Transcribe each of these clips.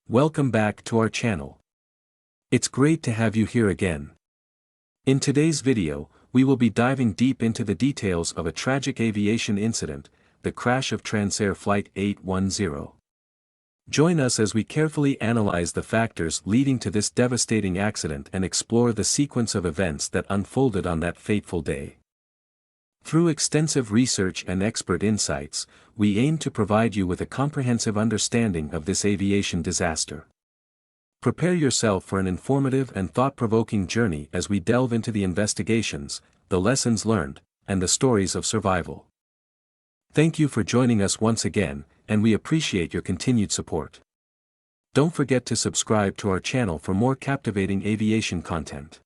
Welcome back to our channel. It's great to have you here again. In today's video, we will be diving deep into the details of a tragic aviation incident, the crash of Transair Flight 810. Join us as we carefully analyze the factors leading to this devastating accident and explore the sequence of events that unfolded on that fateful day. Through extensive research and expert insights, we aim to provide you with a comprehensive understanding of this aviation disaster. Prepare yourself for an informative and thought-provoking journey as we delve into the investigations, the lessons learned, and the stories of survival. Thank you for joining us once again, and we appreciate your continued support. Don't forget to subscribe to our channel for more captivating aviation content.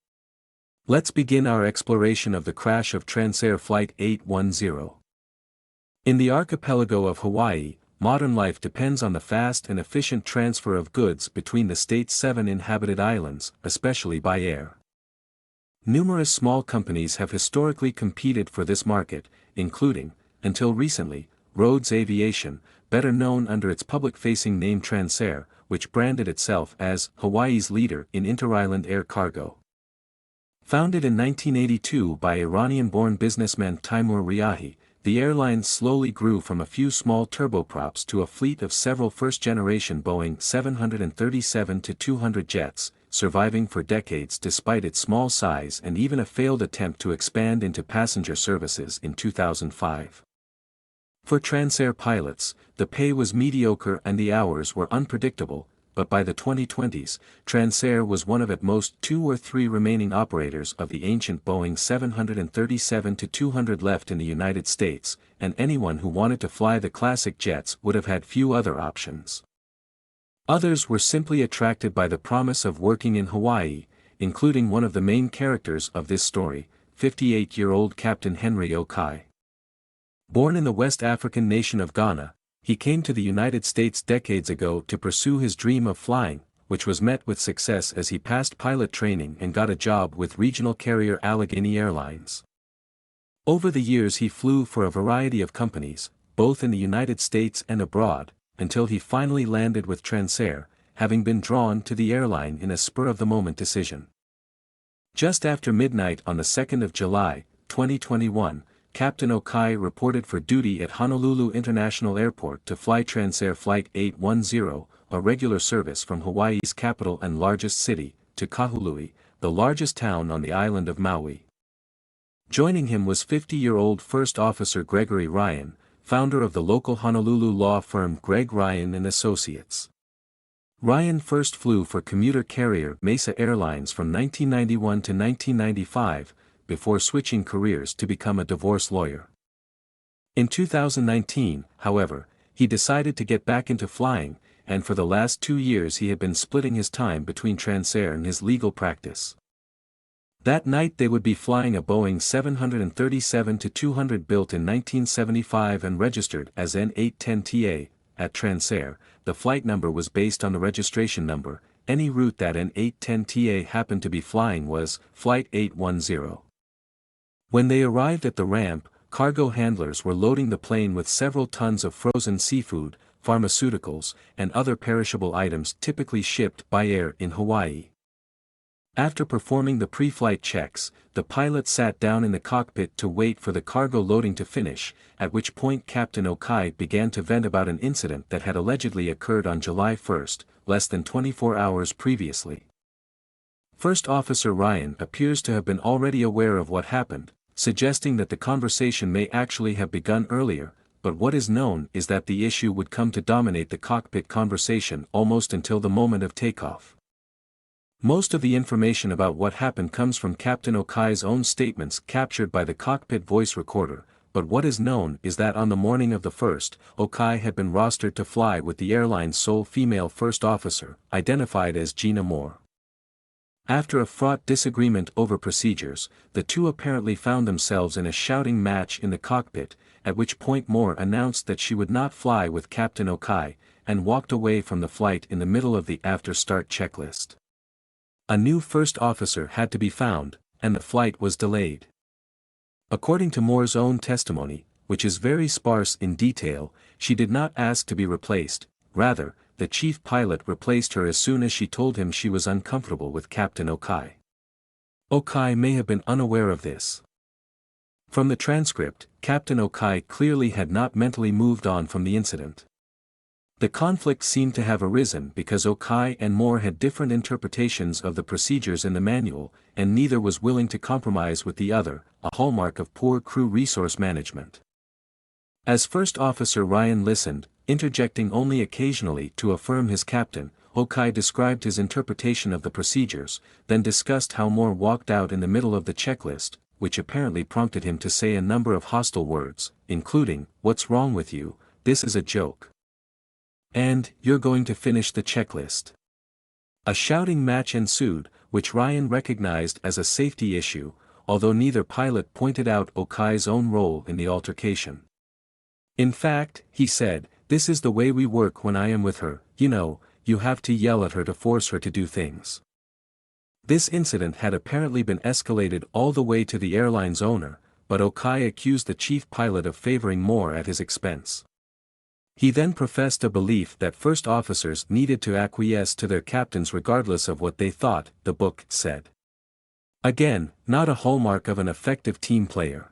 Let's begin our exploration of the crash of Transair Flight 810. In the archipelago of Hawaii, modern life depends on the fast and efficient transfer of goods between the state's 7 inhabited islands, especially by air. Numerous small companies have historically competed for this market, including, until recently, Rhodes Aviation, better known under its public-facing name Transair, which branded itself as Hawaii's leader in inter-island air cargo. Founded in 1982 by Iranian-born businessman Timur Riahi, the airline slowly grew from a few small turboprops to a fleet of several first-generation Boeing 737-200 jets, surviving for decades despite its small size and even a failed attempt to expand into passenger services in 2005. For Transair pilots, the pay was mediocre and the hours were unpredictable, but by the 2020s, Transair was one of at most 2 or 3 remaining operators of the ancient Boeing 737-200 left in the United States, and anyone who wanted to fly the classic jets would have had few other options. Others were simply attracted by the promise of working in Hawaii, including one of the main characters of this story, 58-year-old Captain Henry Okai. Born in the West African nation of Ghana, he came to the United States decades ago to pursue his dream of flying, which was met with success as he passed pilot training and got a job with regional carrier Allegheny Airlines. Over the years he flew for a variety of companies, both in the United States and abroad, until he finally landed with Transair, having been drawn to the airline in a spur-of-the-moment decision. Just after midnight on the 2nd of July, 2021, Captain Okai reported for duty at Honolulu International Airport to fly Transair Flight 810, a regular service from Hawaii's capital and largest city, to Kahului, the largest town on the island of Maui. Joining him was 50-year-old First Officer Gregory Ryan, founder of the local Honolulu law firm Greg Ryan and Associates. Ryan first flew for commuter carrier Mesa Airlines from 1991 to 1995, before switching careers to become a divorce lawyer. In 2019, however, he decided to get back into flying, and for the last 2 years he had been splitting his time between Transair and his legal practice. That night they would be flying a Boeing 737-200 built in 1975 and registered as N810TA, at Transair. The flight number was based on the registration number. Any route that N810TA happened to be flying was Flight 810. When they arrived at the ramp, cargo handlers were loading the plane with several tons of frozen seafood, pharmaceuticals, and other perishable items typically shipped by air in Hawaii. After performing the pre-flight checks, the pilot sat down in the cockpit to wait for the cargo loading to finish, at which point Captain Okai began to vent about an incident that had allegedly occurred on July 1, less than 24 hours previously. First Officer Ryan appears to have been already aware of what happened, suggesting that the conversation may actually have begun earlier, but what is known is that the issue would come to dominate the cockpit conversation almost until the moment of takeoff. Most of the information about what happened comes from Captain Okai's own statements captured by the cockpit voice recorder, but what is known is that on the morning of the 1st, Okai had been rostered to fly with the airline's sole female first officer, identified as Gina Moore. After a fraught disagreement over procedures, the two apparently found themselves in a shouting match in the cockpit, at which point Moore announced that she would not fly with Captain Okai, and walked away from the flight in the middle of the after-start checklist. A new first officer had to be found, and the flight was delayed. According to Moore's own testimony, which is very sparse in detail, she did not ask to be replaced, rather, the chief pilot replaced her as soon as she told him she was uncomfortable with Captain Okai. Okai may have been unaware of this. From the transcript, Captain Okai clearly had not mentally moved on from the incident. The conflict seemed to have arisen because Okai and Moore had different interpretations of the procedures in the manual, and neither was willing to compromise with the other, a hallmark of poor crew resource management. As First Officer Ryan listened, interjecting only occasionally to affirm his captain, Okai described his interpretation of the procedures, then discussed how Moore walked out in the middle of the checklist, which apparently prompted him to say a number of hostile words, including, "What's wrong with you? This is a joke." And, "You're going to finish the checklist." A shouting match ensued, which Ryan recognized as a safety issue, although neither pilot pointed out Okai's own role in the altercation. "In fact," he said, "this is the way we work when I am with her, you have to yell at her to force her to do things." This incident had apparently been escalated all the way to the airline's owner, but Okai accused the chief pilot of favoring Moore at his expense. He then professed a belief that first officers needed to acquiesce to their captains regardless of what they thought, the book said. Again, not a hallmark of an effective team player.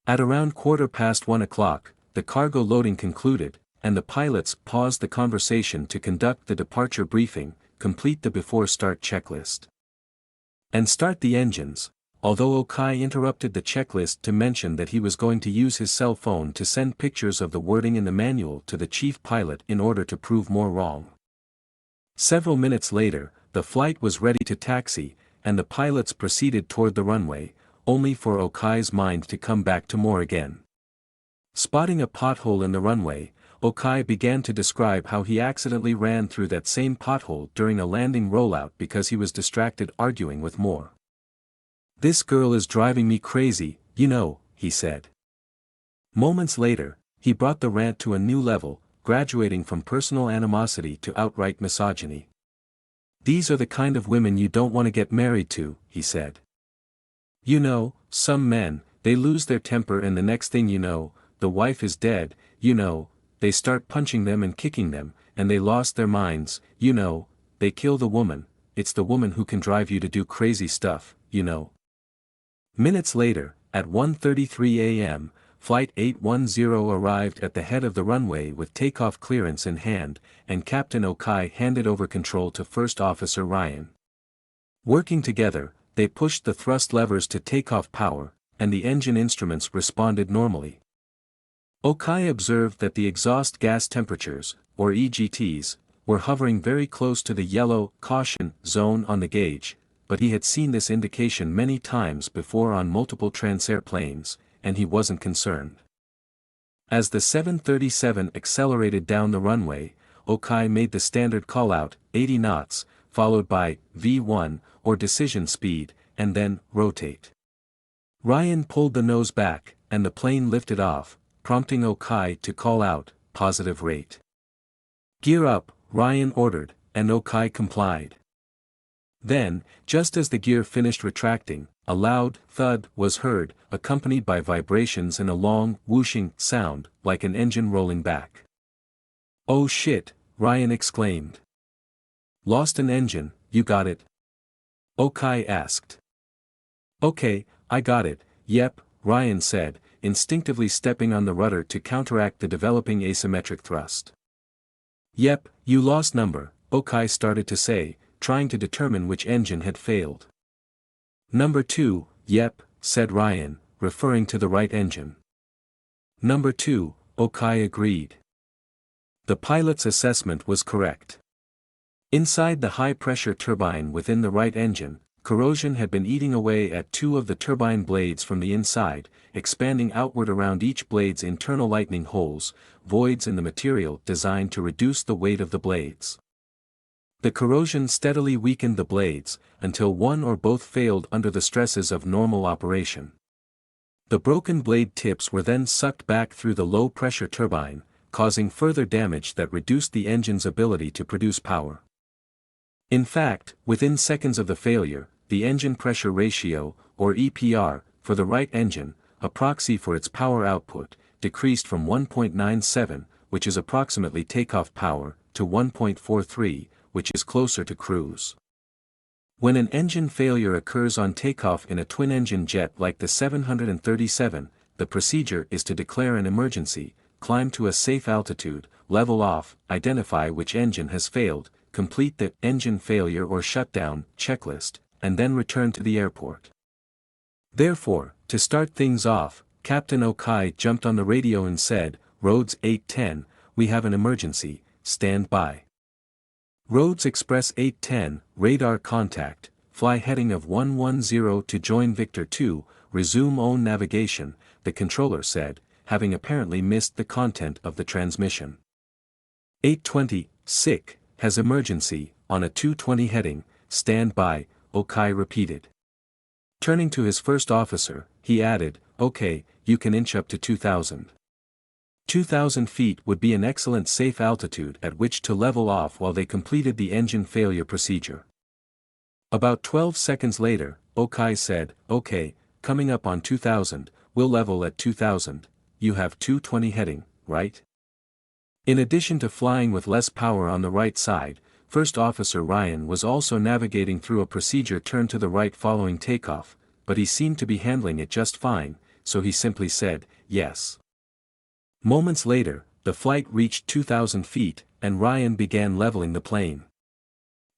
At around 1:15, the cargo loading concluded, and the pilots paused the conversation to conduct the departure briefing, complete the before-start checklist, and start the engines, although Okai interrupted the checklist to mention that he was going to use his cell phone to send pictures of the wording in the manual to the chief pilot in order to prove Moore wrong. Several minutes later, the flight was ready to taxi, and the pilots proceeded toward the runway, only for Okai's mind to come back to Moore again. Spotting a pothole in the runway, Okai began to describe how he accidentally ran through that same pothole during a landing rollout because he was distracted arguing with Moore. "This girl is driving me crazy, he said. Moments later, he brought the rant to a new level, graduating from personal animosity to outright misogyny. "These are the kind of women you don't want to get married to," he said. Some men, they lose their temper and the next thing you know, the wife is dead, they start punching them and kicking them, and they lost their minds, they kill the woman, it's the woman who can drive you to do crazy stuff, Minutes later, at 1:33 a.m., Flight 810 arrived at the head of the runway with takeoff clearance in hand, and Captain Okai handed over control to First Officer Ryan. Working together, they pushed the thrust levers to take off power, and the engine instruments responded normally. Okai observed that the exhaust gas temperatures, or EGTs, were hovering very close to the yellow caution zone on the gauge, but he had seen this indication many times before on multiple Transair planes, and he wasn't concerned. As the 737 accelerated down the runway, Okai made the standard call-out, 80 knots, followed by V1, or decision speed, and then rotate. Ryan pulled the nose back, and the plane lifted off, prompting Okai to call out, positive rate. "Gear up," Ryan ordered, and Okai complied. Then, just as the gear finished retracting, a loud thud was heard, accompanied by vibrations and a long, whooshing sound, like an engine rolling back. "Oh shit," Ryan exclaimed. "Lost an engine, you got it?" Okai asked. "Okay, I got it, yep," Ryan said, instinctively stepping on the rudder to counteract the developing asymmetric thrust. "Yep, you lost number," Okai started to say, trying to determine which engine had failed. "Number 2, yep," said Ryan, referring to the right engine. "Number 2, Okai agreed. The pilot's assessment was correct. Inside the high-pressure turbine within the right engine, corrosion had been eating away at 2 of the turbine blades from the inside, expanding outward around each blade's internal lightning holes, voids in the material designed to reduce the weight of the blades. The corrosion steadily weakened the blades, until one or both failed under the stresses of normal operation. The broken blade tips were then sucked back through the low-pressure turbine, causing further damage that reduced the engine's ability to produce power. In fact, within seconds of the failure, the engine pressure ratio, or EPR, for the right engine, a proxy for its power output, decreased from 1.97, which is approximately takeoff power, to 1.43, which is closer to cruise. When an engine failure occurs on takeoff in a twin-engine jet like the 737, the procedure is to declare an emergency, climb to a safe altitude, level off, identify which engine has failed, complete the engine failure or shutdown checklist, and then return to the airport. Therefore, to start things off, Captain Okai jumped on the radio and said, "Roads 810, we have an emergency, stand by." Roads Express 810, radar contact, fly heading of 110 to join Victor 2, resume own navigation, the controller said, having apparently missed the content of the transmission. 820, sick, has emergency, on a 220 heading, stand by, Okai repeated. Turning to his first officer, he added, "Okay, you can inch up to 2,000. 2,000 feet would be an excellent safe altitude at which to level off while they completed the engine failure procedure." About 12 seconds later, Okai said, "Okay, coming up on 2,000, we'll level at 2,000, you have 220 heading, right?" In addition to flying with less power on the right side, First Officer Ryan was also navigating through a procedure turn to the right following takeoff, but he seemed to be handling it just fine, so he simply said, "Yes." Moments later, the flight reached 2,000 feet, and Ryan began leveling the plane.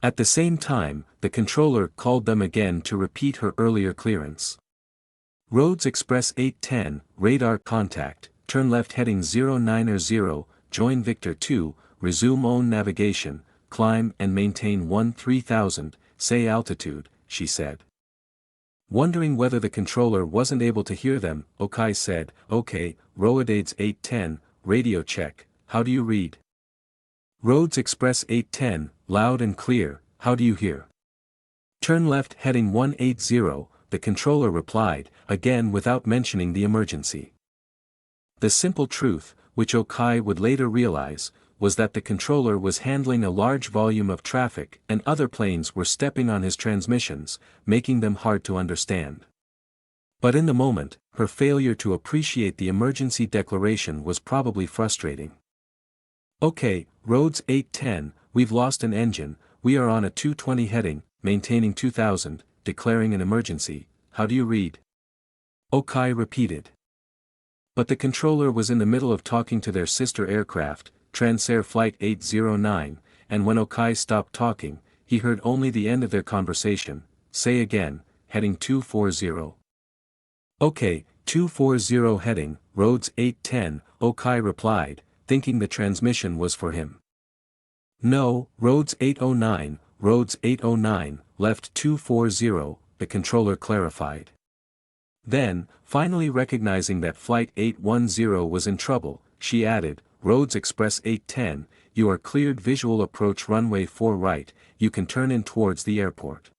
At the same time, the controller called them again to repeat her earlier clearance. Roads Express 810, radar contact, turn left heading 090, join Victor 2, resume own navigation, climb and maintain 13,000, say altitude, she said. Wondering whether the controller wasn't able to hear them, Okai said, "Okay, Roads 810, radio check, how do you read?" Roads Express 810, loud and clear, how do you hear? Turn left heading 180, the controller replied, again without mentioning the emergency. The simple truth, which Okai would later realize, was that the controller was handling a large volume of traffic and other planes were stepping on his transmissions, making them hard to understand. But in the moment, her failure to appreciate the emergency declaration was probably frustrating. "Okay, Roads 810, we've lost an engine, we are on a 220 heading, maintaining 2,000, declaring an emergency, how do you read?" Okai repeated. But the controller was in the middle of talking to their sister aircraft, Transair Flight 809, and when Okai stopped talking, he heard only the end of their conversation, say again, heading 240. "Okay, 240 heading, Roads 810, Okai replied, thinking the transmission was for him. "No, Roads 809, left 240, the controller clarified. Then, finally recognizing that Flight 810 was in trouble, she added, "Roads Express 810, you are cleared visual approach runway 4 right, you can turn in towards the airport."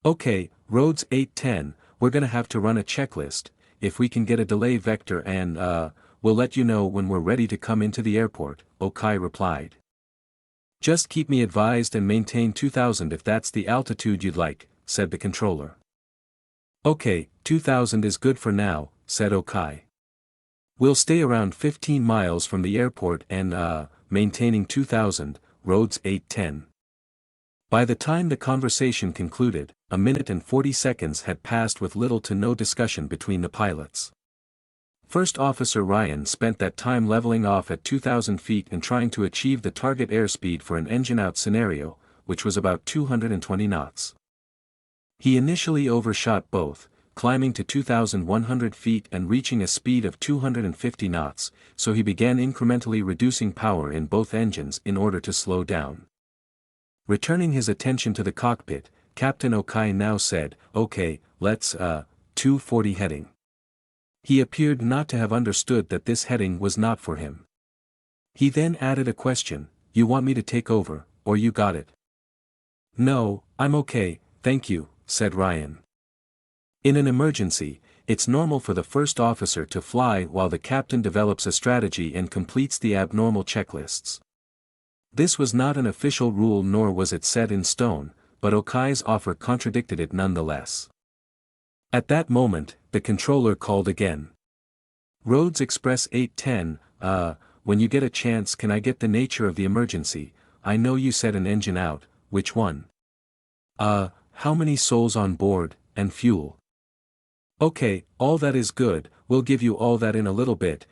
"Okay, Roads 810, we're gonna have to run a checklist, if we can get a delay vector and we'll let you know when we're ready to come into the airport," Okai replied. "Just keep me advised and maintain 2,000 if that's the altitude you'd like," said the controller. "Okay, 2,000 is good for now," said Okai. "We'll stay around 15 miles from the airport and maintaining 2,000, Roads 810. By the time the conversation concluded, 1 minute and 40 seconds had passed with little to no discussion between the pilots. First Officer Ryan spent that time leveling off at 2,000 feet and trying to achieve the target airspeed for an engine-out scenario, which was about 220 knots. He initially overshot both, climbing to 2,100 feet and reaching a speed of 250 knots, so he began incrementally reducing power in both engines in order to slow down. Returning his attention to the cockpit, Captain Okai now said, "Okay, let's 240 heading." He appeared not to have understood that this heading was not for him. He then added a question, "You want me to take over, or you got it?" "No, I'm okay, thank you," said Ryan. In an emergency, it's normal for the first officer to fly while the captain develops a strategy and completes the abnormal checklists. This was not an official rule nor was it set in stone, but Okai's offer contradicted it nonetheless. At that moment, the controller called again. "Roads Express 810, when you get a chance, can I get the nature of the emergency? I know you said an engine out, which one? How many souls on board, and fuel? Okay, all that is good, we'll give you all that in a little bit,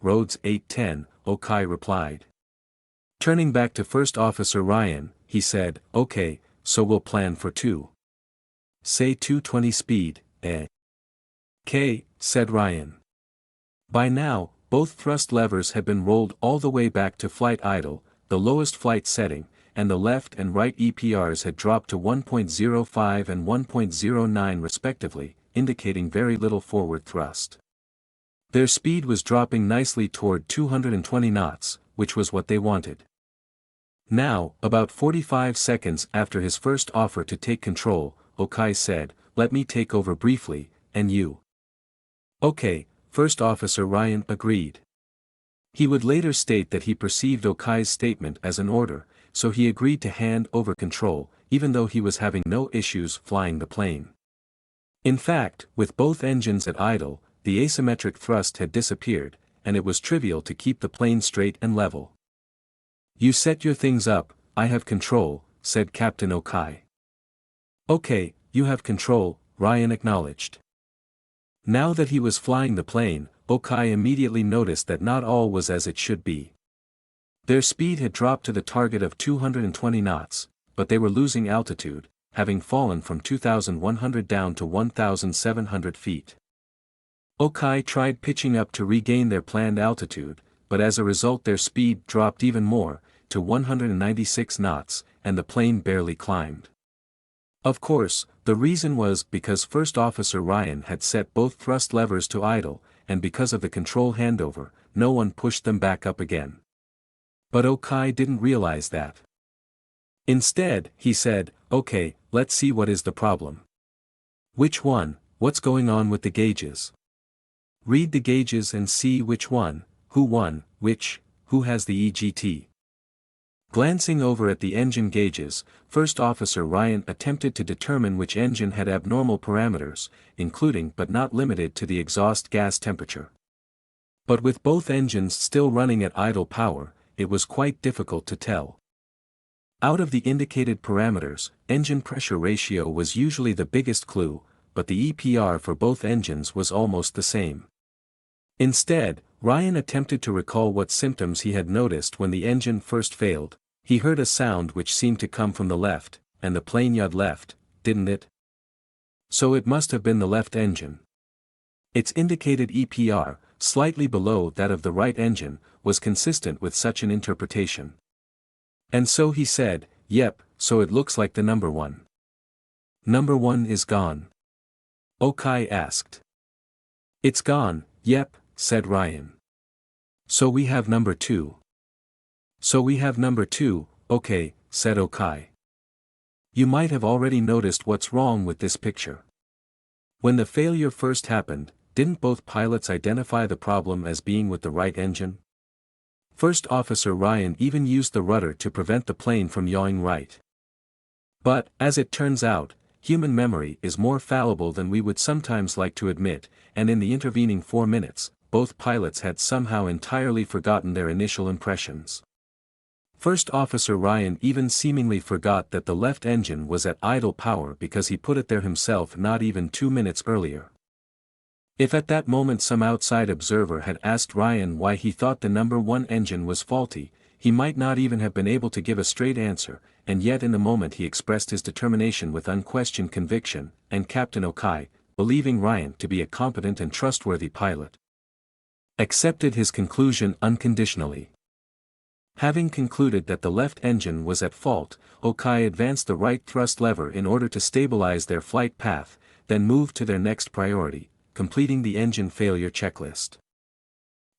Rhodes 810, Okai replied. Turning back to First Officer Ryan, he said, okay, so we'll plan for two. Say 220 speed, eh? K, said Ryan. By now, both thrust levers had been rolled all the way back to flight idle, the lowest flight setting, and the left and right EPRs had dropped to 1.05 and 1.09 respectively, indicating very little forward thrust. Their speed was dropping nicely toward 220 knots, which was what they wanted. Now, about 45 seconds after his first offer to take control, Okai said, let me take over briefly, and you. Okay, First Officer Ryan agreed. He would later state that he perceived Okai's statement as an order, so he agreed to hand over control, even though he was having no issues flying the plane. In fact, with both engines at idle, the asymmetric thrust had disappeared, and it was trivial to keep the plane straight and level. You set your things up, I have control, said Captain Okai. Okay, you have control, Ryan acknowledged. Now that he was flying the plane, Okai immediately noticed that not all was as it should be. Their speed had dropped to the target of 220 knots, but they were losing altitude, having fallen from 2,100 down to 1,700 feet. Okai tried pitching up to regain their planned altitude, but as a result their speed dropped even more, to 196 knots, and the plane barely climbed. Of course, the reason was because First Officer Ryan had set both thrust levers to idle, and because of the control handover, no one pushed them back up again. But Okai didn't realize that. Instead, he said, okay, let's see what is the problem. Which one? What's going on with the gauges? Read the gauges and see which one, who won, which, who has the EGT. Glancing over at the engine gauges, First Officer Ryan attempted to determine which engine had abnormal parameters, including but not limited to the exhaust gas temperature. But with both engines still running at idle power, it was quite difficult to tell. Out of the indicated parameters, engine pressure ratio was usually the biggest clue, but the EPR for both engines was almost the same. Instead, Ryan attempted to recall what symptoms he had noticed when the engine first failed. He heard a sound which seemed to come from the left, and the plane yawed left, didn't it? So it must have been the left engine. Its indicated EPR, slightly below that of the right engine, was consistent with such an interpretation. And so he said, yep, so it looks like the number one. Number one is gone. Okai asked. It's gone, yep, said Ryan. So we have number two. So we have number two, okay, said Okai. You might have already noticed what's wrong with this picture. When the failure first happened, didn't both pilots identify the problem as being with the right engine? First Officer Ryan even used the rudder to prevent the plane from yawing right. But, as it turns out, human memory is more fallible than we would sometimes like to admit, and in the intervening 4 minutes, both pilots had somehow entirely forgotten their initial impressions. First Officer Ryan even seemingly forgot that the left engine was at idle power because he put it there himself not even 2 minutes earlier. If at that moment some outside observer had asked Ryan why he thought the number one engine was faulty, he might not even have been able to give a straight answer, and yet in the moment he expressed his determination with unquestioned conviction, and Captain Okai, believing Ryan to be a competent and trustworthy pilot, accepted his conclusion unconditionally. Having concluded that the left engine was at fault, Okai advanced the right thrust lever in order to stabilize their flight path, then moved to their next priority, completing the engine failure checklist.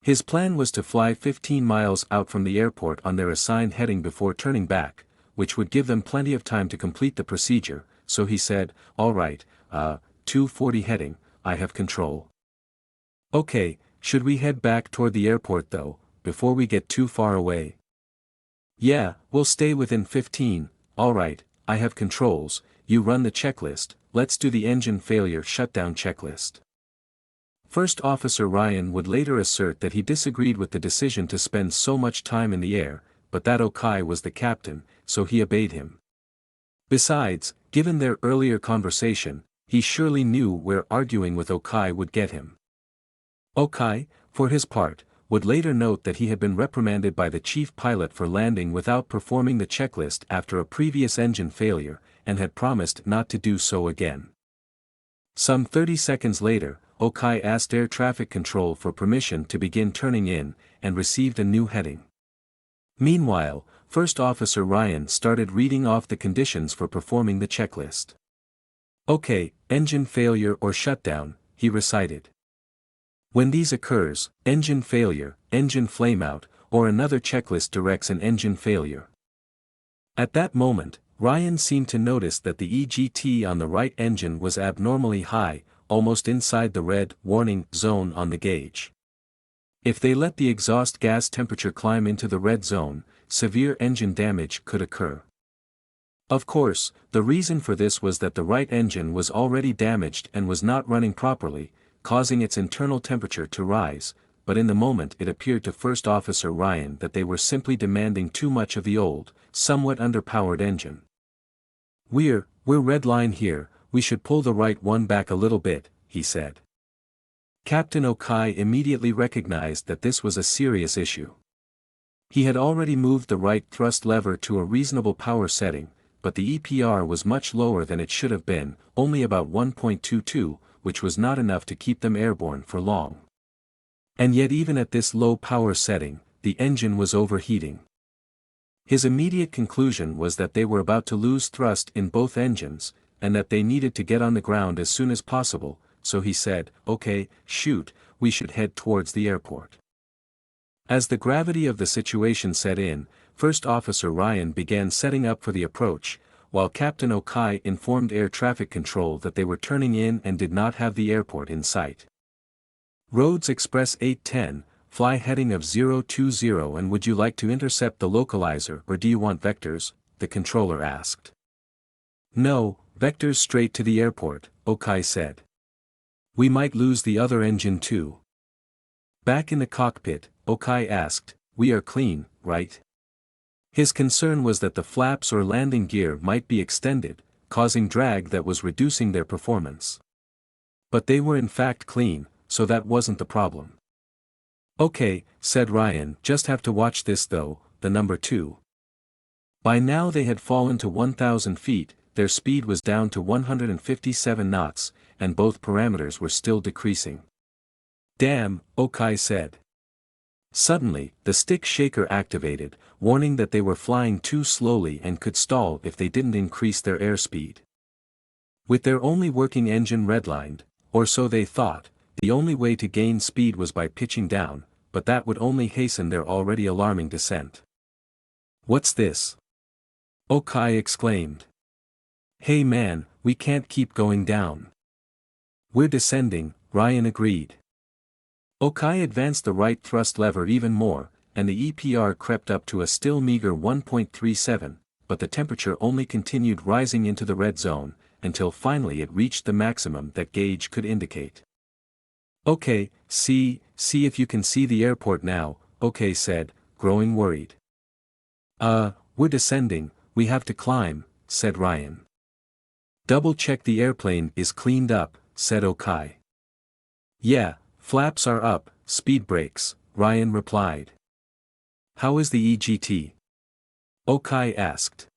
His plan was to fly 15 miles out from the airport on their assigned heading before turning back, which would give them plenty of time to complete the procedure, so he said, all right, 240 heading, I have control. Okay, should we head back toward the airport though, before we get too far away? Yeah, we'll stay within 15, alright, I have controls, you run the checklist, let's do the engine failure shutdown checklist. First Officer Ryan would later assert that he disagreed with the decision to spend so much time in the air, but that Okai was the captain, so he obeyed him. Besides, given their earlier conversation, he surely knew where arguing with Okai would get him. Okai, for his part, would later note that he had been reprimanded by the chief pilot for landing without performing the checklist after a previous engine failure, and had promised not to do so again. Some 30 seconds later, Okai asked air traffic control for permission to begin turning in, and received a new heading. Meanwhile, First Officer Ryan started reading off the conditions for performing the checklist. Okay, engine failure or shutdown, he recited. When these occurs, engine failure, engine flameout, or another checklist directs an engine failure. At that moment, Ryan seemed to notice that the EGT on the right engine was abnormally high, almost inside the red warning zone on the gauge. If they let the exhaust gas temperature climb into the red zone, severe engine damage could occur. Of course, the reason for this was that the right engine was already damaged and was not running properly, causing its internal temperature to rise, but in the moment it appeared to First Officer Ryan that they were simply demanding too much of the old, somewhat underpowered engine. We're red line here, we should pull the right one back a little bit, he said. Captain Okai immediately recognized that this was a serious issue. He had already moved the right thrust lever to a reasonable power setting, but the EPR was much lower than it should have been, only about 1.22, which was not enough to keep them airborne for long. And yet even at this low power setting, the engine was overheating. His immediate conclusion was that they were about to lose thrust in both engines, and that they needed to get on the ground as soon as possible, so he said, "Okay, shoot, we should head towards the airport." As the gravity of the situation set in, First Officer Ryan began setting up for the approach, while Captain Okai informed air traffic control that they were turning in and did not have the airport in sight. Roads Express 810, fly heading of 020, and would you like to intercept the localizer or do you want vectors? The controller asked. No, vectors straight to the airport, Okai said. We might lose the other engine too. Back in the cockpit, Okai asked, we are clean, right? His concern was that the flaps or landing gear might be extended, causing drag that was reducing their performance. But they were in fact clean, so that wasn't the problem. Okay, said Ryan, just have to watch this though, the number 2. By now they had fallen to 1,000 feet, their speed was down to 157 knots, and both parameters were still decreasing. Damn, Okai said. Suddenly, the stick shaker activated, warning that they were flying too slowly and could stall if they didn't increase their airspeed. With their only working engine redlined, or so they thought, the only way to gain speed was by pitching down, but that would only hasten their already alarming descent. What's this? Okai exclaimed. Hey man, we can't keep going down. We're descending, Ryan agreed. Okai advanced the right thrust lever even more, and the EPR crept up to a still meager 1.37, but the temperature only continued rising into the red zone, until finally it reached the maximum that gauge could indicate. Okay, see if you can see the airport now, Okai said, growing worried. We're descending, we have to climb, said Ryan. Double check the airplane is cleaned up, said Okai. Yeah, flaps are up, speed brakes, Ryan replied. How is the EGT? Okai asked.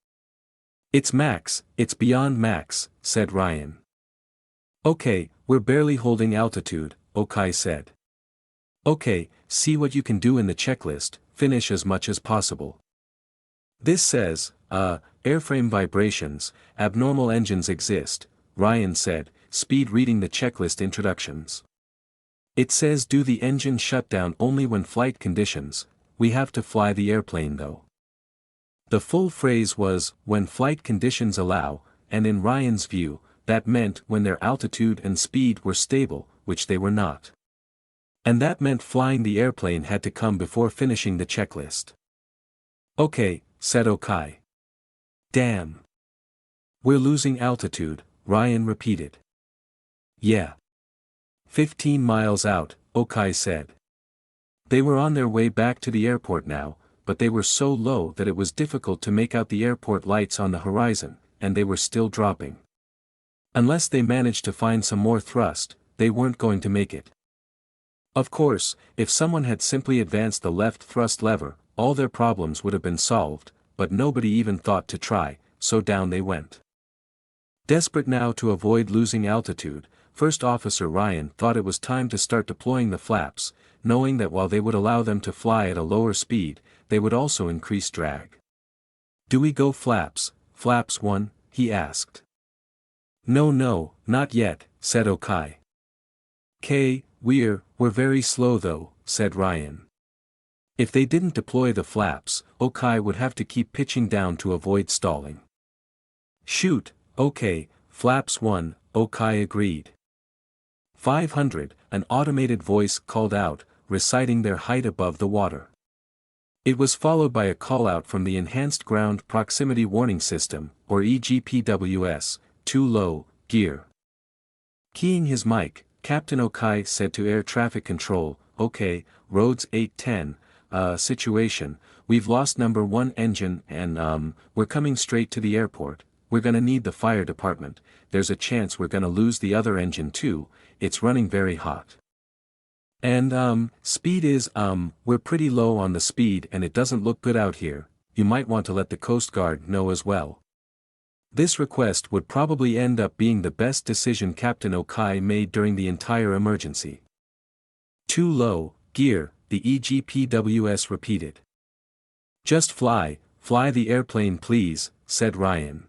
It's max, it's beyond max, said Ryan. Okay, we're barely holding altitude, Okai said. Okay, see what you can do in the checklist, finish as much as possible. This says, airframe vibrations, abnormal engines exist, Ryan said, speed reading the checklist introductions. It says do the engine shutdown only when flight conditions, we have to fly the airplane though. The full phrase was, when flight conditions allow, and in Ryan's view, that meant when their altitude and speed were stable, which they were not. And that meant flying the airplane had to come before finishing the checklist. Okay, said Okai. Damn. We're losing altitude, Ryan repeated. Yeah. 15 miles out, Okai said. They were on their way back to the airport now, but they were so low that it was difficult to make out the airport lights on the horizon, and they were still dropping. Unless they managed to find some more thrust, they weren't going to make it. Of course, if someone had simply advanced the left thrust lever, all their problems would have been solved, but nobody even thought to try, so down they went. Desperate now to avoid losing altitude, First Officer Ryan thought it was time to start deploying the flaps, knowing that while they would allow them to fly at a lower speed, they would also increase drag. "Do we go flaps, flaps 1, he asked. No, not yet, said Okai. We're very slow though, said Ryan. If they didn't deploy the flaps, Okai would have to keep pitching down to avoid stalling. Shoot, okay, flaps 1, Okai agreed. 500, an automated voice called out, reciting their height above the water. It was followed by a call-out from the Enhanced Ground Proximity Warning System, or EGPWS, too low, gear. Keying his mic, Captain Okai said to Air Traffic Control, okay, roads 810, situation, we've lost number 1 engine and we're coming straight to the airport, we're gonna need the fire department, there's a chance we're gonna lose the other engine too, it's running very hot. And speed is we're pretty low on the speed and it doesn't look good out here, you might want to let the Coast Guard know as well. This request would probably end up being the best decision Captain Okai made during the entire emergency. Too low, gear, the EGPWS repeated. Just fly the airplane please, said Ryan.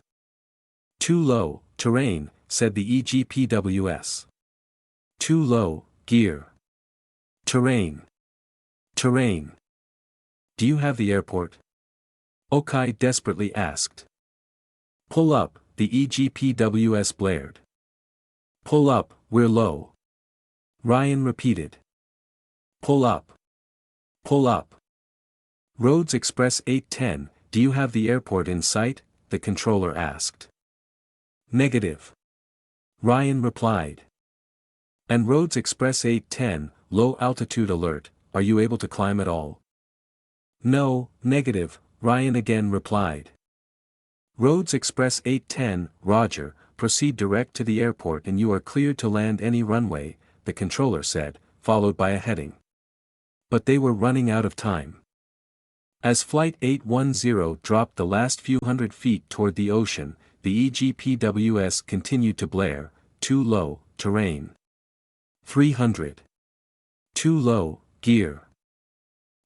Too low, terrain, said the EGPWS. Too low, gear. Terrain. Do you have the airport? Okai desperately asked. Pull up, the EGPWS blared. Pull up, we're low. Ryan repeated. Pull up. Roads Express 810, do you have the airport in sight? The controller asked. Negative. Ryan replied. And Roads Express 810, low altitude alert, are you able to climb at all? No, negative, Ryan again replied. Roads Express 810, roger, proceed direct to the airport and you are cleared to land any runway, the controller said, followed by a heading. But they were running out of time. As Flight 810 dropped the last few hundred feet toward the ocean, the EGPWS continued to blare, too low, terrain. 300. Too low, gear.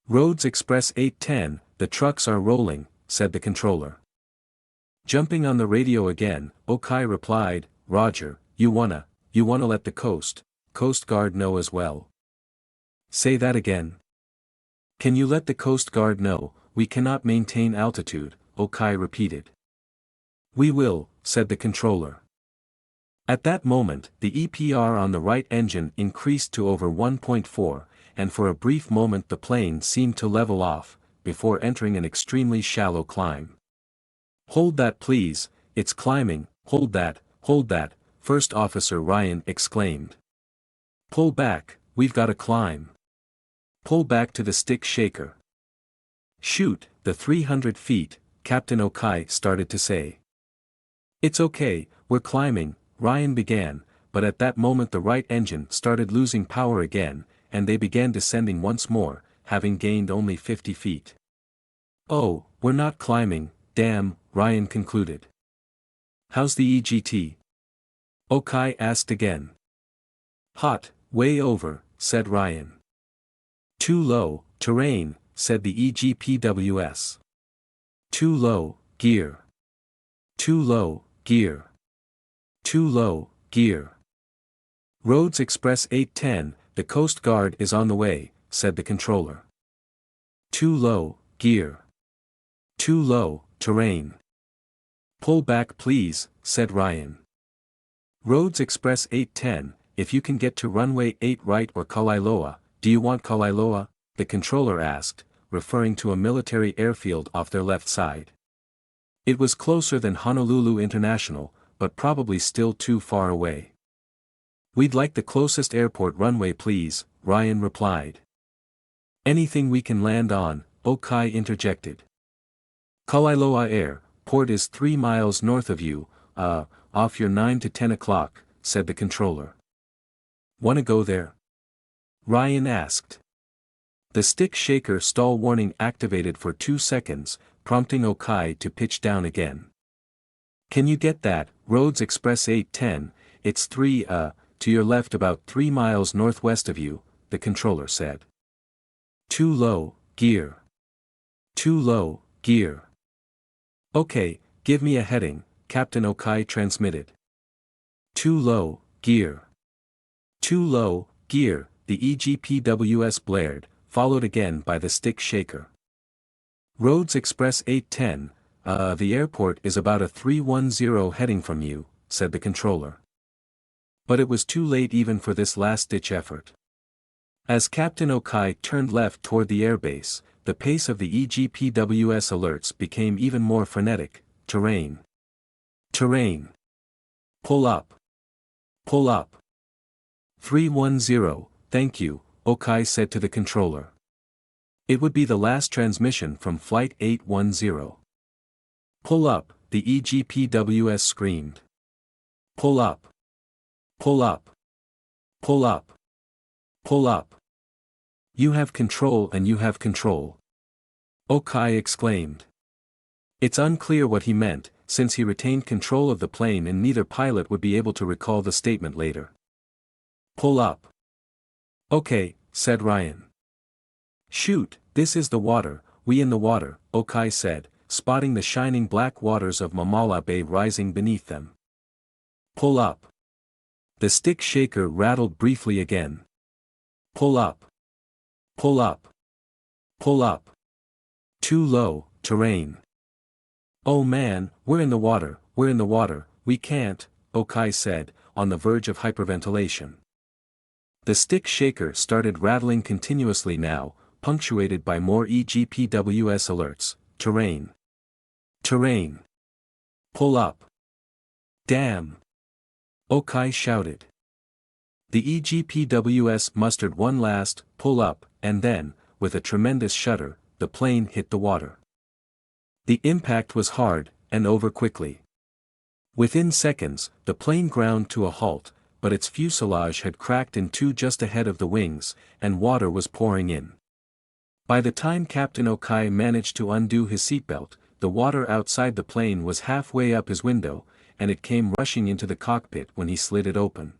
Roads Express 810, the trucks are rolling, said the controller. Jumping on the radio again, Okai replied, roger, you wanna let the Coast Guard know as well. Say that again. Can you let the Coast Guard know, we cannot maintain altitude, Okai repeated. We will, said the controller. At that moment, the EPR on the right engine increased to over 1.4, and for a brief moment the plane seemed to level off, before entering an extremely shallow climb. Hold that please, it's climbing, hold that, First Officer Ryan exclaimed. Pull back, we've got to climb. Pull back to the stick shaker. Shoot, the 300 feet, Captain Okai started to say. It's okay, we're climbing, Ryan began, but at that moment the right engine started losing power again, and they began descending once more, having gained only 50 feet. Oh, we're not climbing, damn, Ryan concluded. How's the EGT? Okai asked again. Hot, way over, said Ryan. Too low, terrain, said the EGPWS. Too low, gear. Too low, gear. Too low, gear. Roads Express 810, the Coast Guard is on the way, said the controller. Too low, gear. Too low, terrain. Pull back please, said Ryan. Roads Express 810, if you can get to runway 8 right or Kalailoa, do you want Kalailoa? The controller asked, referring to a military airfield off their left side. It was closer than Honolulu International, but probably still too far away. "We'd like the closest airport runway please," Ryan replied. "Anything we can land on," Okai interjected. "Kalailoa Airport is 3 miles north of you, off your 9 to 10 o'clock, said the controller. "Wanna go there?" Ryan asked. The stick shaker stall warning activated for 2 seconds, prompting Okai to pitch down again. "Can you get that, Roads Express 810, it's to your left about 3 miles northwest of you," the controller said. "Too low, gear. Too low, gear." "Okay, give me a heading," Captain Okai transmitted. "Too low, gear. Too low, gear," the EGPWS blared, followed again by the stick shaker. "Roads Express 810, the airport is about a 310 heading from you," said the controller. But it was too late even for this last-ditch effort. As Captain Okai turned left toward the airbase, the pace of the EGPWS alerts became even more frenetic. Terrain. Terrain. Pull up. Pull up. 310, thank you, Okai said to the controller. It would be the last transmission from Flight 810. "Pull up," the EGPWS screamed. "Pull up. Pull up. Pull up. Pull up. You have control and you have control," Okai exclaimed. It's unclear what he meant, since he retained control of the plane and neither pilot would be able to recall the statement later. "Pull up." "Okay," said Ryan. "Shoot, this is the water, we in the water," Okai said, spotting the shining black waters of Mamala Bay rising beneath them. "Pull up." The stick shaker rattled briefly again. "Pull up. Pull up. Pull up. Too low, terrain." "Oh man, we're in the water, we can't," Okai said, on the verge of hyperventilation. The stick shaker started rattling continuously now, punctuated by more EGPWS alerts. "Terrain. Terrain. Pull up. Damn!" Okai shouted. The EGPWS mustered one last pull up, and then, with a tremendous shudder, the plane hit the water. The impact was hard, and over quickly. Within seconds, the plane ground to a halt, but its fuselage had cracked in two just ahead of the wings, and water was pouring in. By the time Captain Okai managed to undo his seatbelt, the water outside the plane was halfway up his window, and it came rushing into the cockpit when he slid it open.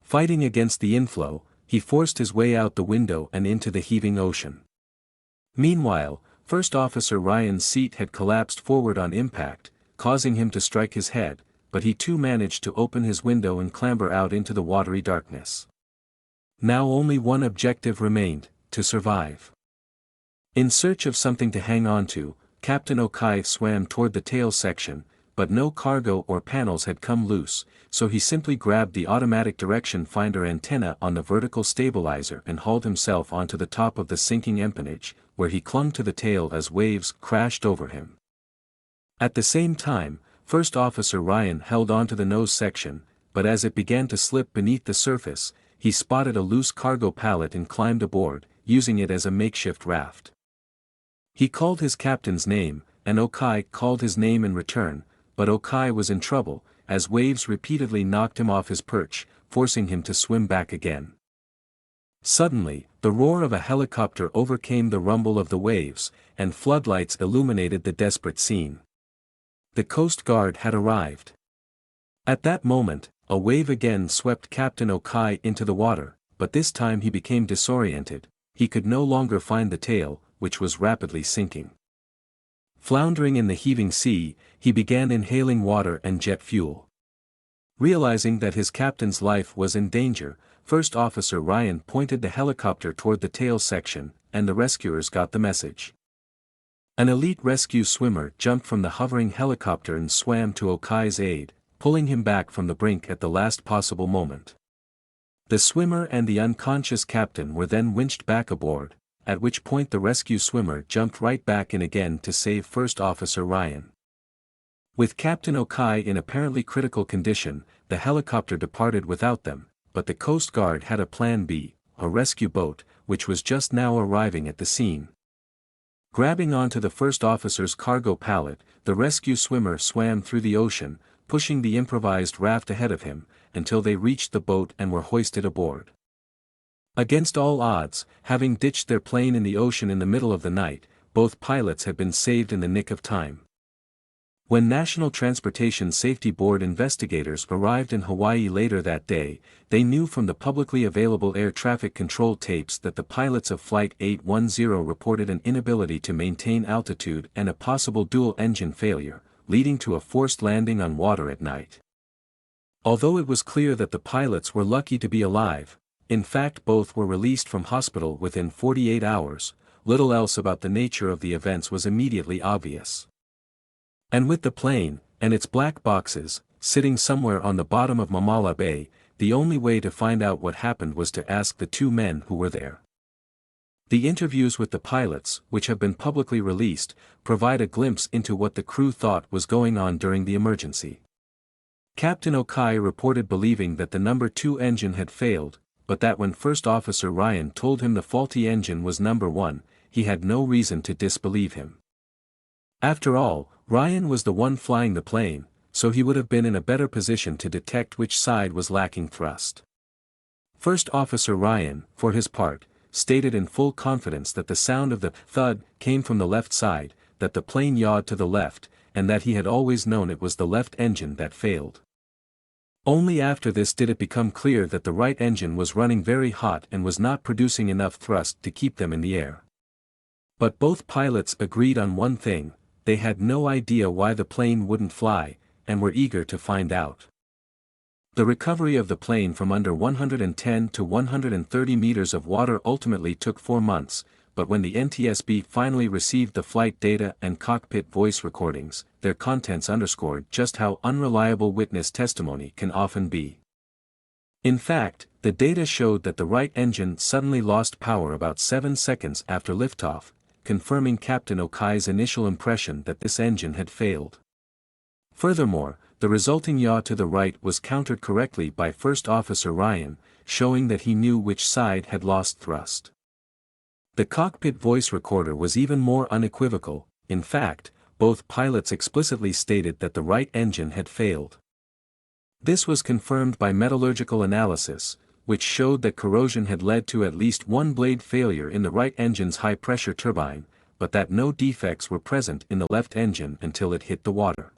Fighting against the inflow, he forced his way out the window and into the heaving ocean. Meanwhile, First Officer Ryan's seat had collapsed forward on impact, causing him to strike his head, but he too managed to open his window and clamber out into the watery darkness. Now only one objective remained: to survive. In search of something to hang on to, Captain Okai swam toward the tail section, but no cargo or panels had come loose, so he simply grabbed the automatic direction finder antenna on the vertical stabilizer and hauled himself onto the top of the sinking empennage, where he clung to the tail as waves crashed over him. At the same time, First Officer Ryan held onto the nose section, but as it began to slip beneath the surface, he spotted a loose cargo pallet and climbed aboard, using it as a makeshift raft. He called his captain's name, and Okai called his name in return, but Okai was in trouble, as waves repeatedly knocked him off his perch, forcing him to swim back again. Suddenly, the roar of a helicopter overcame the rumble of the waves, and floodlights illuminated the desperate scene. The Coast Guard had arrived. At that moment, a wave again swept Captain Okai into the water, but this time he became disoriented. He could no longer find the tail, which was rapidly sinking. Floundering in the heaving sea, he began inhaling water and jet fuel. Realizing that his captain's life was in danger, First Officer Ryan pointed the helicopter toward the tail section, and the rescuers got the message. An elite rescue swimmer jumped from the hovering helicopter and swam to Okai's aid, pulling him back from the brink at the last possible moment. The swimmer and the unconscious captain were then winched back aboard, at which point the rescue swimmer jumped right back in again to save First Officer Ryan. With Captain Okai in apparently critical condition, the helicopter departed without them, but the Coast Guard had a plan B, a rescue boat, which was just now arriving at the scene. Grabbing onto the first officer's cargo pallet, the rescue swimmer swam through the ocean, pushing the improvised raft ahead of him, until they reached the boat and were hoisted aboard. Against all odds, having ditched their plane in the ocean in the middle of the night, both pilots had been saved in the nick of time. When National Transportation Safety Board investigators arrived in Hawaii later that day, they knew from the publicly available air traffic control tapes that the pilots of Flight 810 reported an inability to maintain altitude and a possible dual-engine failure, leading to a forced landing on water at night. Although it was clear that the pilots were lucky to be alive, in fact both were released from hospital within 48 hours, little else about the nature of the events was immediately obvious. And with the plane, and its black boxes, sitting somewhere on the bottom of Mamala Bay, the only way to find out what happened was to ask the two men who were there. The interviews with the pilots, which have been publicly released, provide a glimpse into what the crew thought was going on during the emergency. Captain Okai reported believing that the number 2 engine had failed, but that when First Officer Ryan told him the faulty engine was number 1, he had no reason to disbelieve him. After all, Ryan was the one flying the plane, so he would have been in a better position to detect which side was lacking thrust. First Officer Ryan, for his part, stated in full confidence that the sound of the thud came from the left side, that the plane yawed to the left, and that he had always known it was the left engine that failed. Only after this did it become clear that the right engine was running very hot and was not producing enough thrust to keep them in the air. But both pilots agreed on one thing: they had no idea why the plane wouldn't fly, and were eager to find out. The recovery of the plane from under 110 to 130 meters of water ultimately took 4 months, but when the NTSB finally received the flight data and cockpit voice recordings, their contents underscored just how unreliable witness testimony can often be. In fact, the data showed that the right engine suddenly lost power about 7 seconds after liftoff, confirming Captain Okai's initial impression that this engine had failed. Furthermore, the resulting yaw to the right was countered correctly by First Officer Ryan, showing that he knew which side had lost thrust. The cockpit voice recorder was even more unequivocal. In fact, both pilots explicitly stated that the right engine had failed. This was confirmed by metallurgical analysis, which showed that corrosion had led to at least one blade failure in the right engine's high-pressure turbine, but that no defects were present in the left engine until it hit the water.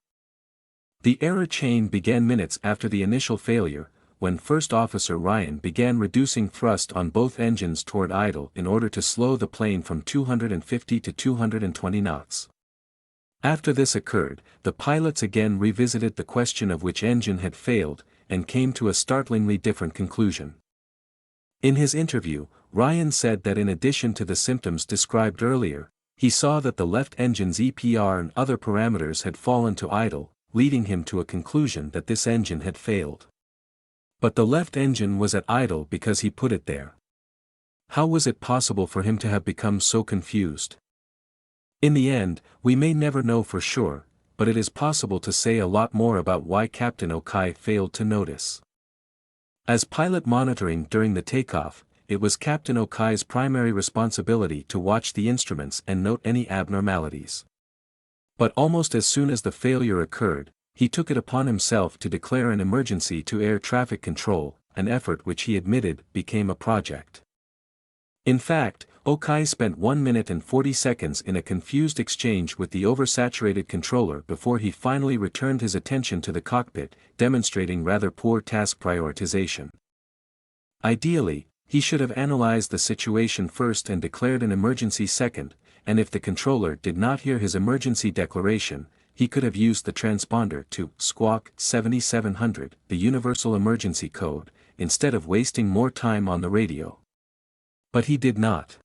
The error chain began minutes after the initial failure, when First Officer Ryan began reducing thrust on both engines toward idle in order to slow the plane from 250 to 220 knots. After this occurred, the pilots again revisited the question of which engine had failed, and came to a startlingly different conclusion. In his interview, Ryan said that in addition to the symptoms described earlier, he saw that the left engine's EPR and other parameters had fallen to idle, leading him to a conclusion that this engine had failed. But the left engine was at idle because he put it there. How was it possible for him to have become so confused? In the end, we may never know for sure, but it is possible to say a lot more about why Captain Okai failed to notice. As pilot monitoring during the takeoff, it was Captain Okai's primary responsibility to watch the instruments and note any abnormalities. But almost as soon as the failure occurred, he took it upon himself to declare an emergency to air traffic control, an effort which he admitted became a project. In fact, Okai spent 1 minute and 40 seconds in a confused exchange with the oversaturated controller before he finally returned his attention to the cockpit, demonstrating rather poor task prioritization. Ideally, he should have analyzed the situation first and declared an emergency second, and if the controller did not hear his emergency declaration, he could have used the transponder to squawk 7700, the universal emergency code, instead of wasting more time on the radio. But he did not.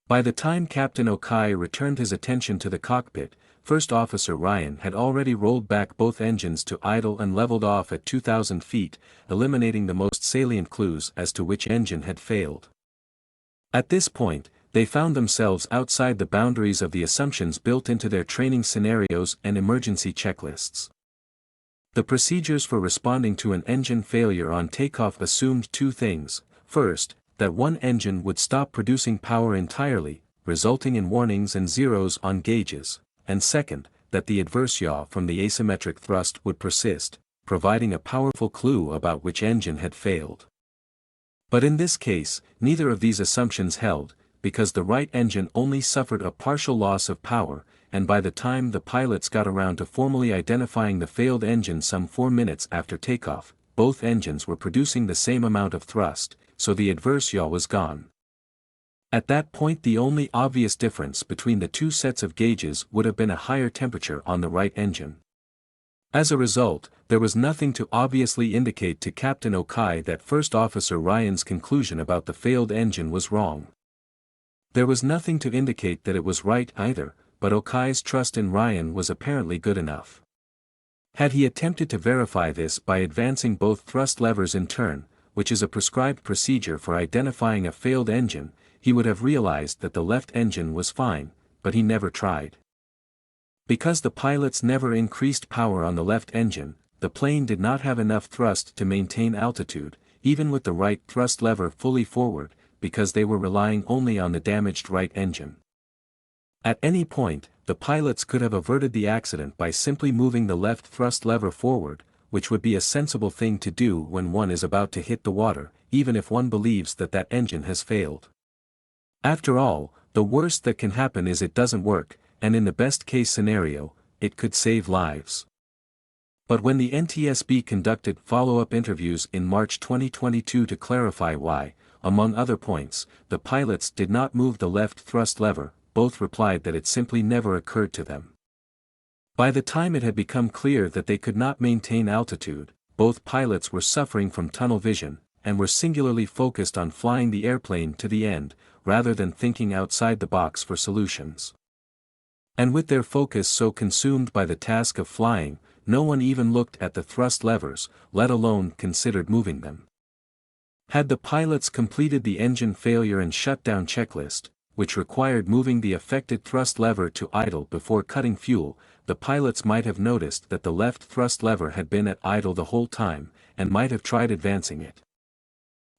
By the time Captain Okai returned his attention to the cockpit, First Officer Ryan had already rolled back both engines to idle and leveled off at 2,000 feet, eliminating the most salient clues as to which engine had failed. At this point, they found themselves outside the boundaries of the assumptions built into their training scenarios and emergency checklists. The procedures for responding to an engine failure on takeoff assumed two things: first, that one engine would stop producing power entirely, resulting in warnings and zeros on gauges, and second, that the adverse yaw from the asymmetric thrust would persist, providing a powerful clue about which engine had failed. But in this case, neither of these assumptions held, because the right engine only suffered a partial loss of power, and by the time the pilots got around to formally identifying the failed engine some 4 minutes after takeoff, both engines were producing the same amount of thrust, so the adverse yaw was gone. At that point, the only obvious difference between the two sets of gauges would have been a higher temperature on the right engine. As a result, there was nothing to obviously indicate to Captain Okai that First Officer Ryan's conclusion about the failed engine was wrong. There was nothing to indicate that it was right either, but Okai's trust in Ryan was apparently good enough. Had he attempted to verify this by advancing both thrust levers in turn, which is a prescribed procedure for identifying a failed engine, he would have realized that the left engine was fine, but he never tried. Because the pilots never increased power on the left engine, the plane did not have enough thrust to maintain altitude, even with the right thrust lever fully forward, because they were relying only on the damaged right engine. At any point, the pilots could have averted the accident by simply moving the left thrust lever forward, which would be a sensible thing to do when one is about to hit the water, even if one believes that that engine has failed. After all, the worst that can happen is it doesn't work, and in the best-case scenario, it could save lives. But when the NTSB conducted follow-up interviews in March 2022 to clarify why, among other points, the pilots did not move the left thrust lever, both replied that it simply never occurred to them. By the time it had become clear that they could not maintain altitude, both pilots were suffering from tunnel vision, and were singularly focused on flying the airplane to the end, rather than thinking outside the box for solutions. And with their focus so consumed by the task of flying, no one even looked at the thrust levers, let alone considered moving them. Had the pilots completed the engine failure and shutdown checklist, which required moving the affected thrust lever to idle before cutting fuel, the pilots might have noticed that the left thrust lever had been at idle the whole time, and might have tried advancing it.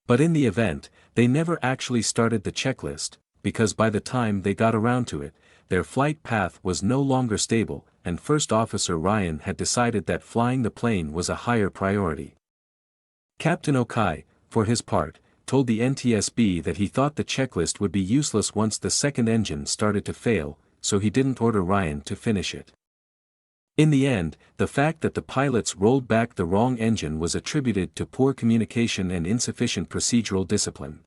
But in the event, they never actually started the checklist, because by the time they got around to it, their flight path was no longer stable, and First Officer Ryan had decided that flying the plane was a higher priority. Captain Okai, for his part, told the NTSB that he thought the checklist would be useless once the second engine started to fail, so he didn't order Ryan to finish it. In the end, the fact that the pilots rolled back the wrong engine was attributed to poor communication and insufficient procedural discipline.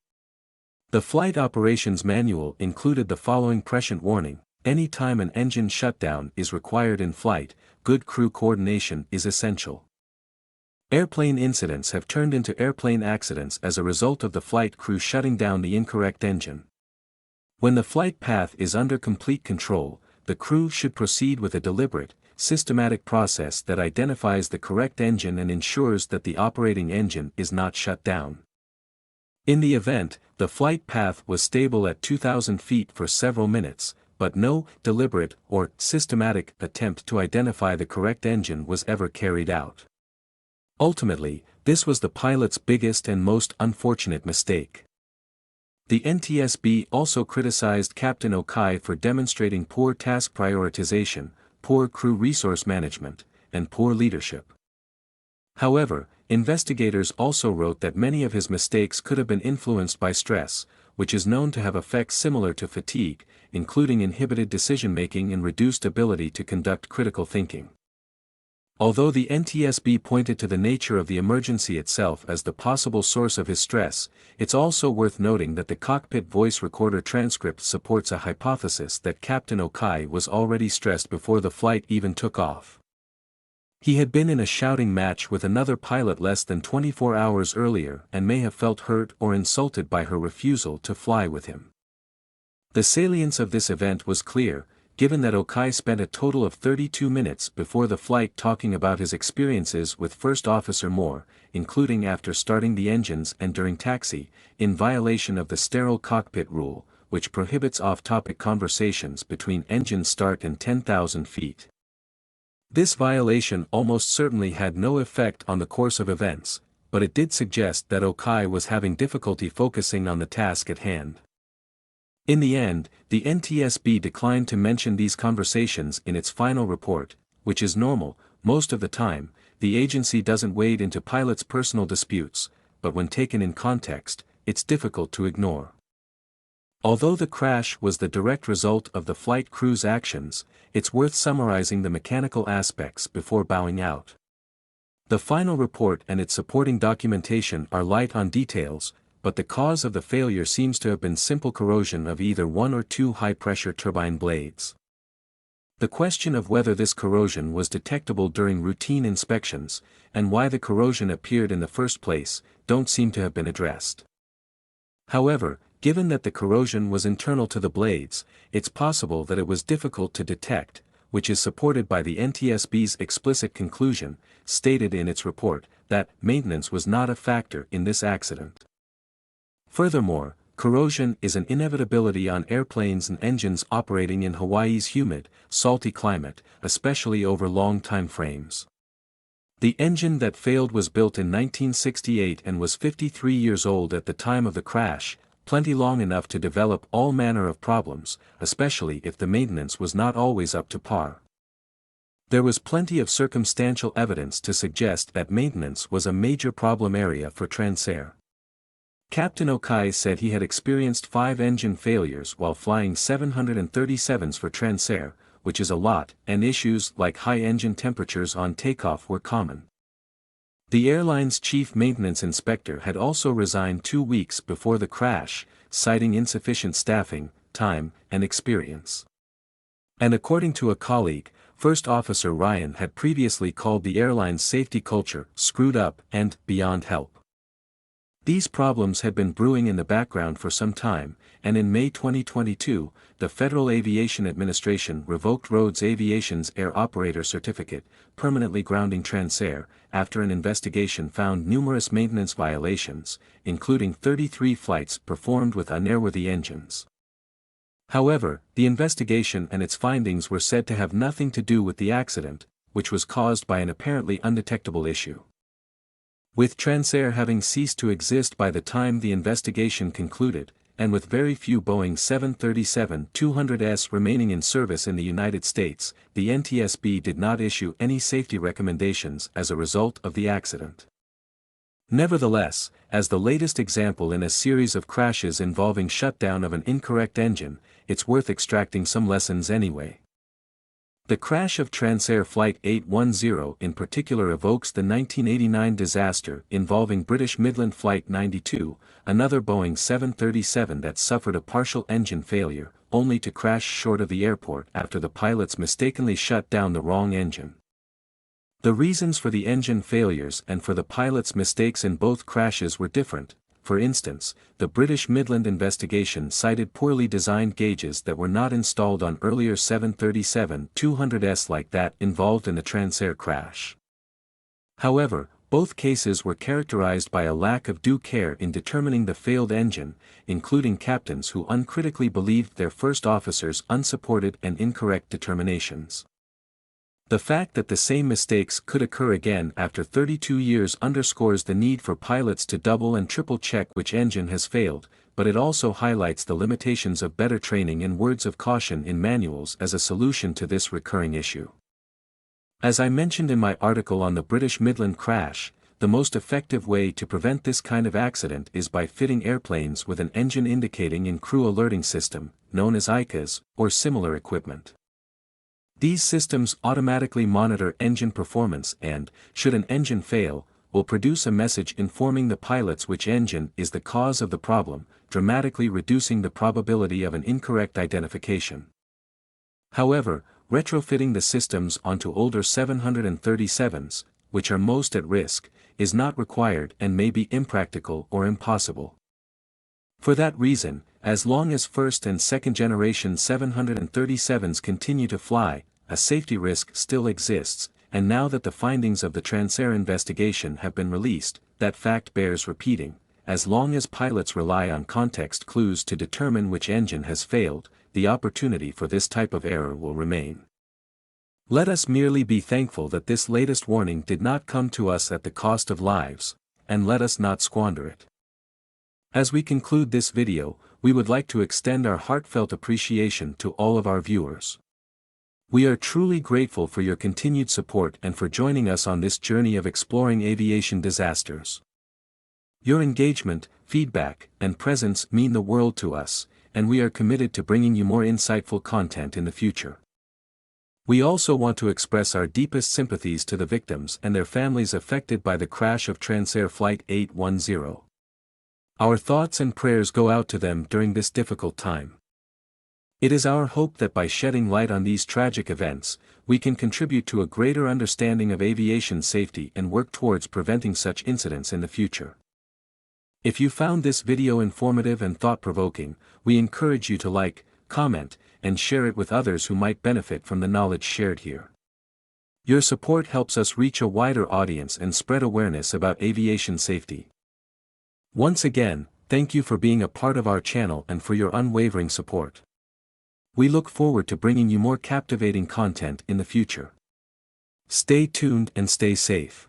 The Flight Operations Manual included the following prescient warning: any time an engine shutdown is required in flight, good crew coordination is essential. Airplane incidents have turned into airplane accidents as a result of the flight crew shutting down the incorrect engine. When the flight path is under complete control, the crew should proceed with a deliberate, systematic process that identifies the correct engine and ensures that the operating engine is not shut down. In the event, the flight path was stable at 2,000 feet for several minutes, but no deliberate or systematic attempt to identify the correct engine was ever carried out. Ultimately, this was the pilot's biggest and most unfortunate mistake. The NTSB also criticized Captain Okai for demonstrating poor task prioritization, poor crew resource management, and poor leadership. However, investigators also wrote that many of his mistakes could have been influenced by stress, which is known to have effects similar to fatigue, including inhibited decision-making and reduced ability to conduct critical thinking. Although the NTSB pointed to the nature of the emergency itself as the possible source of his stress, it's also worth noting that the cockpit voice recorder transcript supports a hypothesis that Captain Okai was already stressed before the flight even took off. He had been in a shouting match with another pilot less than 24 hours earlier and may have felt hurt or insulted by her refusal to fly with him. The salience of this event was clear, given that Okai spent a total of 32 minutes before the flight talking about his experiences with First Officer Moore, including after starting the engines and during taxi, in violation of the sterile cockpit rule, which prohibits off-topic conversations between engine start and 10,000 feet. This violation almost certainly had no effect on the course of events, but it did suggest that Okai was having difficulty focusing on the task at hand. In the end, the NTSB declined to mention these conversations in its final report, which is normal. Most of the time, the agency doesn't wade into pilots' personal disputes, but when taken in context, it's difficult to ignore. Although the crash was the direct result of the flight crew's actions, it's worth summarizing the mechanical aspects before bowing out. The final report and its supporting documentation are light on details, but the cause of the failure seems to have been simple corrosion of either one or two high-pressure turbine blades. The question of whether this corrosion was detectable during routine inspections, and why the corrosion appeared in the first place, don't seem to have been addressed. However, given that the corrosion was internal to the blades, it's possible that it was difficult to detect, which is supported by the NTSB's explicit conclusion, stated in its report, that maintenance was not a factor in this accident. Furthermore, corrosion is an inevitability on airplanes and engines operating in Hawaii's humid, salty climate, especially over long time frames. The engine that failed was built in 1968 and was 53 years old at the time of the crash, plenty long enough to develop all manner of problems, especially if the maintenance was not always up to par. There was plenty of circumstantial evidence to suggest that maintenance was a major problem area for Transair. Captain Okai said he had experienced 5 engine failures while flying 737s for Transair, which is a lot, and issues like high engine temperatures on takeoff were common. The airline's chief maintenance inspector had also resigned 2 weeks before the crash, citing insufficient staffing, time, and experience. And according to a colleague, First Officer Ryan had previously called the airline's safety culture screwed up and beyond help. These problems had been brewing in the background for some time, and in May 2022, the Federal Aviation Administration revoked Rhodes Aviation's Air Operator Certificate, permanently grounding Transair, after an investigation found numerous maintenance violations, including 33 flights performed with unairworthy engines. However, the investigation and its findings were said to have nothing to do with the accident, which was caused by an apparently undetectable issue. With Transair having ceased to exist by the time the investigation concluded, and with very few Boeing 737-200s remaining in service in the United States, the NTSB did not issue any safety recommendations as a result of the accident. Nevertheless, as the latest example in a series of crashes involving shutdown of an incorrect engine, it's worth extracting some lessons anyway. The crash of Transair Flight 810 in particular evokes the 1989 disaster involving British Midland Flight 92, another Boeing 737 that suffered a partial engine failure, only to crash short of the airport after the pilots mistakenly shut down the wrong engine. The reasons for the engine failures and for the pilots' mistakes in both crashes were different. For instance, the British Midland investigation cited poorly designed gauges that were not installed on earlier 737-200s like that involved in the Transair crash. However, both cases were characterized by a lack of due care in determining the failed engine, including captains who uncritically believed their first officers' unsupported and incorrect determinations. The fact that the same mistakes could occur again after 32 years underscores the need for pilots to double and triple check which engine has failed, but it also highlights the limitations of better training and words of caution in manuals as a solution to this recurring issue. As I mentioned in my article on the British Midland crash, the most effective way to prevent this kind of accident is by fitting airplanes with an engine indicating and crew alerting system, known as ICAs, or similar equipment. These systems automatically monitor engine performance and, should an engine fail, will produce a message informing the pilots which engine is the cause of the problem, dramatically reducing the probability of an incorrect identification. However, retrofitting the systems onto older 737s, which are most at risk, is not required and may be impractical or impossible. For that reason, as long as first and second generation 737s continue to fly, a safety risk still exists, and now that the findings of the Transair investigation have been released, that fact bears repeating, as long as pilots rely on context clues to determine which engine has failed, the opportunity for this type of error will remain. Let us merely be thankful that this latest warning did not come to us at the cost of lives, and let us not squander it. As we conclude this video, we would like to extend our heartfelt appreciation to all of our viewers. We are truly grateful for your continued support and for joining us on this journey of exploring aviation disasters. Your engagement, feedback, and presence mean the world to us, and we are committed to bringing you more insightful content in the future. We also want to express our deepest sympathies to the victims and their families affected by the crash of Transair Flight 810. Our thoughts and prayers go out to them during this difficult time. It is our hope that by shedding light on these tragic events, we can contribute to a greater understanding of aviation safety and work towards preventing such incidents in the future. If you found this video informative and thought-provoking, we encourage you to like, comment, and share it with others who might benefit from the knowledge shared here. Your support helps us reach a wider audience and spread awareness about aviation safety. Once again, thank you for being a part of our channel and for your unwavering support. We look forward to bringing you more captivating content in the future. Stay tuned and stay safe.